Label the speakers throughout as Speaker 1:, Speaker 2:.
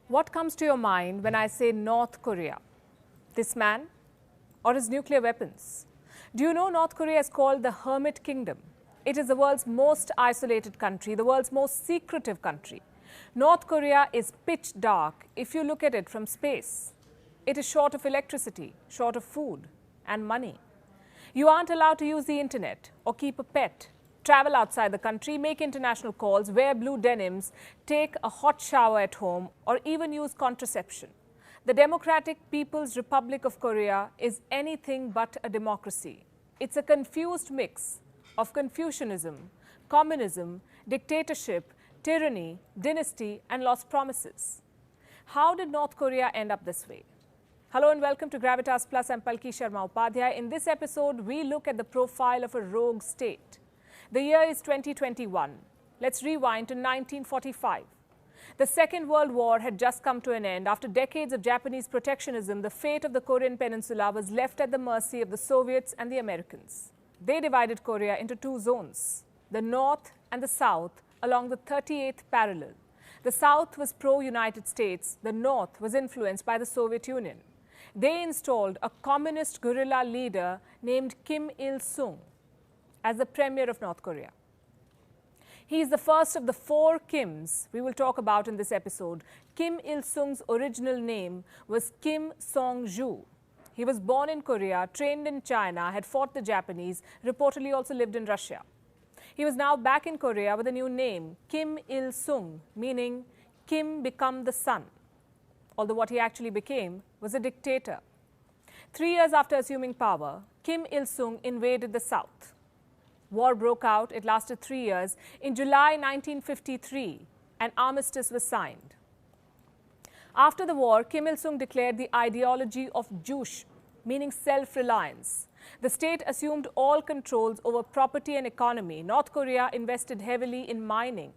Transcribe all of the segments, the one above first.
Speaker 1: What comes to your mind when I say North Korea? This man or his nuclear weapons? Do you know North Korea is called the Hermit Kingdom? It is the world's most isolated country, the world's most secretive country. North Korea is pitch dark if you look at it from space. It is short of electricity, short of food and money. You aren't allowed to use the internet or keep a pet, travel outside the country, make international calls, wear blue denims, take a hot shower at home, or even use contraception. The Democratic People's Republic of Korea is anything but a democracy. It's a confused mix of Confucianism, communism, dictatorship, tyranny, dynasty, and lost promises. How did North Korea end up this way? Hello and welcome to Gravitas Plus. I'm Palki Sharma Upadhyay. In this episode, we look at the profile of a rogue state. The year is 2021. Let's rewind to 1945. The Second World War had just come to an end. After decades of Japanese protectionism, the fate of the Korean peninsula was left at the mercy of the Soviets and the Americans. They divided Korea into two zones, the North and the South, along the 38th parallel. The South was pro-United States. The North was influenced by the Soviet Union. They installed a communist guerrilla leader named Kim Il-sung as the premier of North Korea. He is the first of the four Kims we will talk about in this episode. Kim Il-sung's original name was Kim Song-ju. He was born in Korea, trained in China, had fought the Japanese, reportedly also lived in Russia. He was now back in Korea with a new name, Kim Il-sung, meaning Kim become the son. Although what he actually became was a dictator. 3 years after assuming power, Kim Il-sung invaded the South. War broke out. It lasted 3 years. In July 1953, an armistice was signed. After the war, Kim Il-sung declared the ideology of Juche, meaning self-reliance. The state assumed all controls over property and economy. North Korea invested heavily in mining,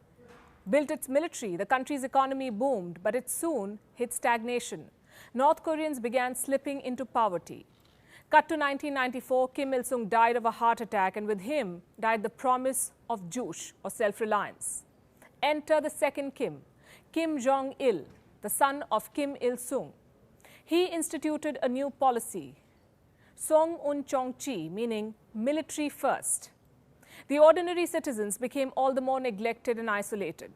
Speaker 1: built its military. The country's economy boomed, but it soon hit stagnation. North Koreans began slipping into poverty. Cut to 1994, Kim Il-sung died of a heart attack, and with him died the promise of Juche, or self-reliance. Enter the second Kim, Kim Jong-il, the son of Kim Il-sung. He instituted a new policy, Song-un-chong-chi, meaning military first. The ordinary citizens became all the more neglected and isolated.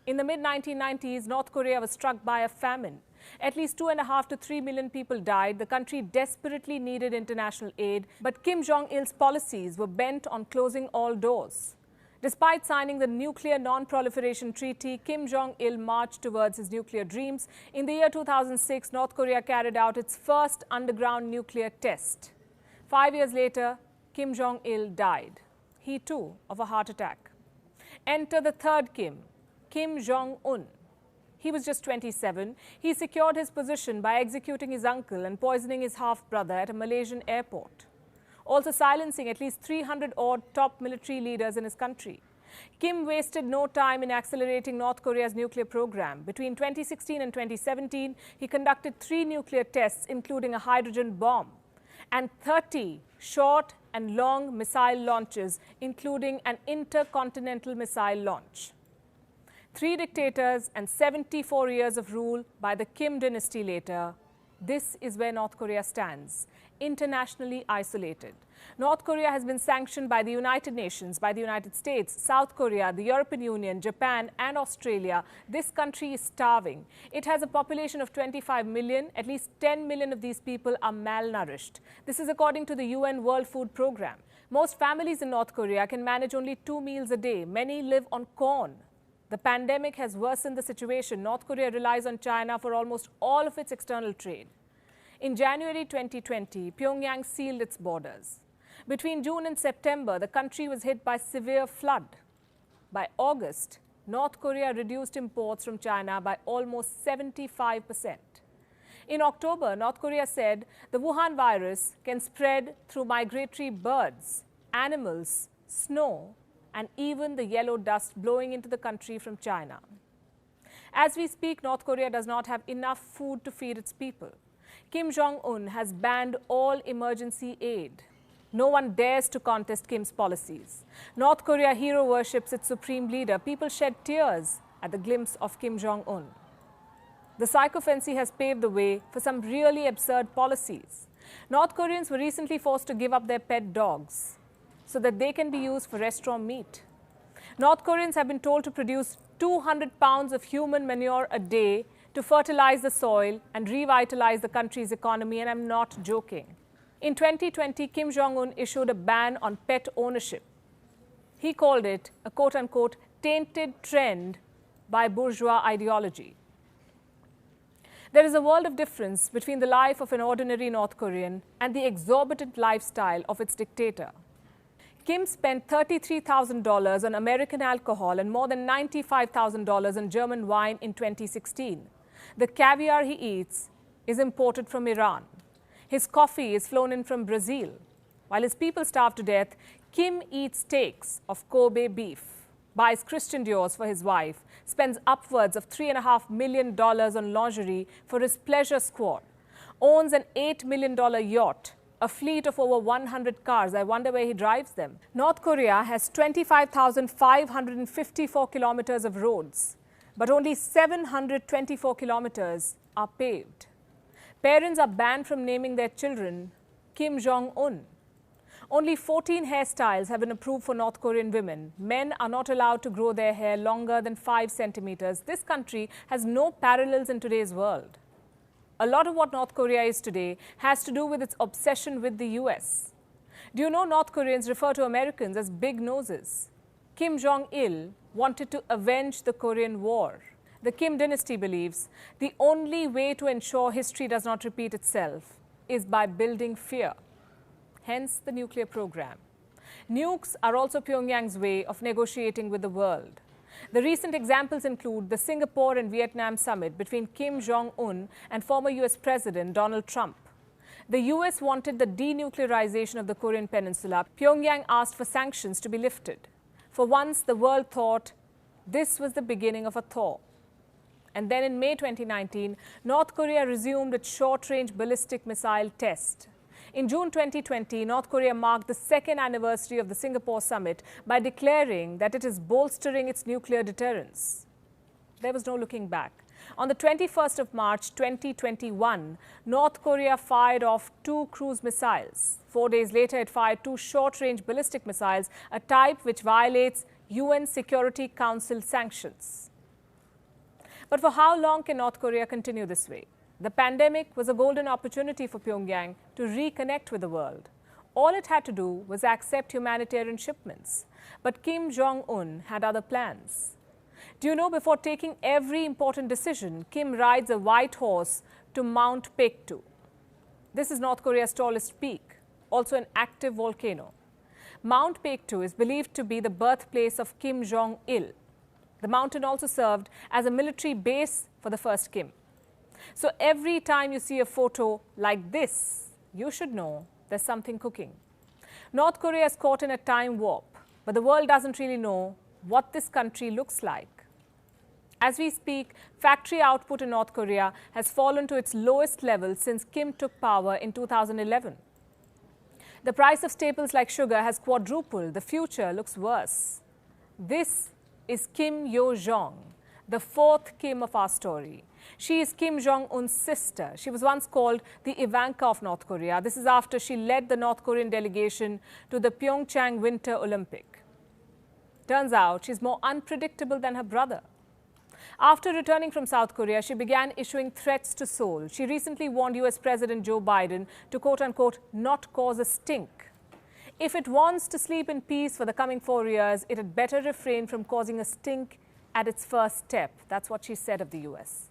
Speaker 1: In the mid-1990s, North Korea was struck by a famine. At least 2.5 to 3 million people died. The country desperately needed international aid, but Kim Jong-il's policies were bent on closing all doors. Despite signing the Nuclear Non-Proliferation Treaty, Kim Jong-il marched towards his nuclear dreams. In the year 2006, North Korea carried out its first underground nuclear test. 5 years later, Kim Jong-il died. He too of a heart attack. Enter the third Kim, Kim Jong-un. He was just 27. He secured his position by executing his uncle and poisoning his half-brother at a Malaysian airport, also silencing at least 300-odd top military leaders in his country. Kim wasted no time in accelerating North Korea's nuclear program. Between 2016 and 2017, he conducted 3 nuclear tests, including a hydrogen bomb, and 30 short and long missile launches, including an intercontinental missile launch. 3 dictators and 74 years of rule by the Kim dynasty later, this is where North Korea stands, internationally isolated. North Korea has been sanctioned by the United Nations, by the United States, South Korea, the European Union, Japan, and Australia. This country is starving. It has a population of 25 million. At least 10 million of these people are malnourished. This is according to the UN World Food Programme. Most families in North Korea can manage only 2 meals a day. Many live on corn. The pandemic has worsened the situation. North Korea relies on China for almost all of its external trade. In January 2020, Pyongyang sealed its borders. Between June and September, the country was hit by severe flood. By August, North Korea reduced imports from China by almost 75%. In October, North Korea said the Wuhan virus can spread through migratory birds, animals, snow, and even the yellow dust blowing into the country from China. As we speak, North Korea does not have enough food to feed its people. Kim Jong-un has banned all emergency aid. No one dares to contest Kim's policies. North Korea hero worships its supreme leader. People shed tears at the glimpse of Kim Jong-un. The psychophancy has paved the way for some really absurd policies. North Koreans were recently forced to give up their pet dogs so that they can be used for restaurant meat. North Koreans have been told to produce 200 pounds of human manure a day to fertilize the soil and revitalize the country's economy, and I'm not joking. In 2020, Kim Jong-un issued a ban on pet ownership. He called it a quote-unquote tainted trend by bourgeois ideology. There is a world of difference between the life of an ordinary North Korean and the exorbitant lifestyle of its dictator. Kim spent $33,000 on American alcohol and more than $95,000 on German wine in 2016. The caviar he eats is imported from Iran. His coffee is flown in from Brazil. While his people starve to death, Kim eats steaks of Kobe beef, buys Christian Diors for his wife, spends upwards of $3.5 million on lingerie for his pleasure squad, owns an $8 million yacht, a fleet of over 100 cars. I wonder where he drives them. North Korea has 25,554 kilometers of roads, but only 724 kilometers are paved. Parents are banned from naming their children Kim Jong-un. Only 14 hairstyles have been approved for North Korean women. Men are not allowed to grow their hair longer than 5 centimeters. This country has no parallels in today's world. A lot of what North Korea is today has to do with its obsession with the US. Do you know North Koreans refer to Americans as big noses? Kim Jong-il wanted to avenge the Korean War. The Kim dynasty believes the only way to ensure history does not repeat itself is by building fear. Hence the nuclear program. Nukes are also Pyongyang's way of negotiating with the world. The recent examples include the Singapore and Vietnam summit between Kim Jong-un and former US President Donald Trump. The US wanted the denuclearization of the Korean Peninsula. Pyongyang asked for sanctions to be lifted. For once, the world thought this was the beginning of a thaw. And then in May 2019, North Korea resumed its short-range ballistic missile test. In June 2020, North Korea marked the second anniversary of the Singapore summit by declaring that it is bolstering its nuclear deterrence. There was no looking back. On the 21st of March 2021, North Korea fired off 2 cruise missiles. 4 days later, it fired 2 short-range ballistic missiles, a type which violates UN Security Council sanctions. But for how long can North Korea continue this way? The pandemic was a golden opportunity for Pyongyang to reconnect with the world. All it had to do was accept humanitarian shipments. But Kim Jong-un had other plans. Do you know, before taking every important decision, Kim rides a white horse to Mount Paektu. This is North Korea's tallest peak, also an active volcano. Mount Paektu is believed to be the birthplace of Kim Jong-il. The mountain also served as a military base for the first Kim. So every time you see a photo like this, you should know there's something cooking. North Korea is caught in a time warp, but the world doesn't really know what this country looks like. As we speak, factory output in North Korea has fallen to its lowest level since Kim took power in 2011. The price of staples like sugar has quadrupled. The future looks worse. This is Kim Yo-jong, the 4th Kim of our story. She is Kim Jong-un's sister. She was once called the Ivanka of North Korea. This is after she led the North Korean delegation to the Pyeongchang Winter Olympic. Turns out she's more unpredictable than her brother. After returning from South Korea, she began issuing threats to Seoul. She recently warned US President Joe Biden to quote-unquote not cause a stink. If it wants to sleep in peace for the coming 4 years, it had better refrain from causing a stink at its first step. That's what she said of the US.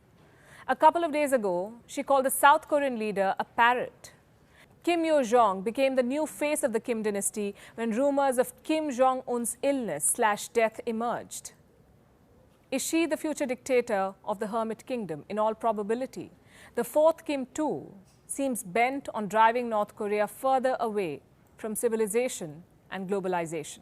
Speaker 1: A couple of days ago, she called the South Korean leader a parrot. Kim Yo-jong became the new face of the Kim dynasty when rumors of Kim Jong-un's illness/death emerged. Is she the future dictator of the Hermit Kingdom? In all probability. The 4th Kim, too, seems bent on driving North Korea further away from civilization and globalization.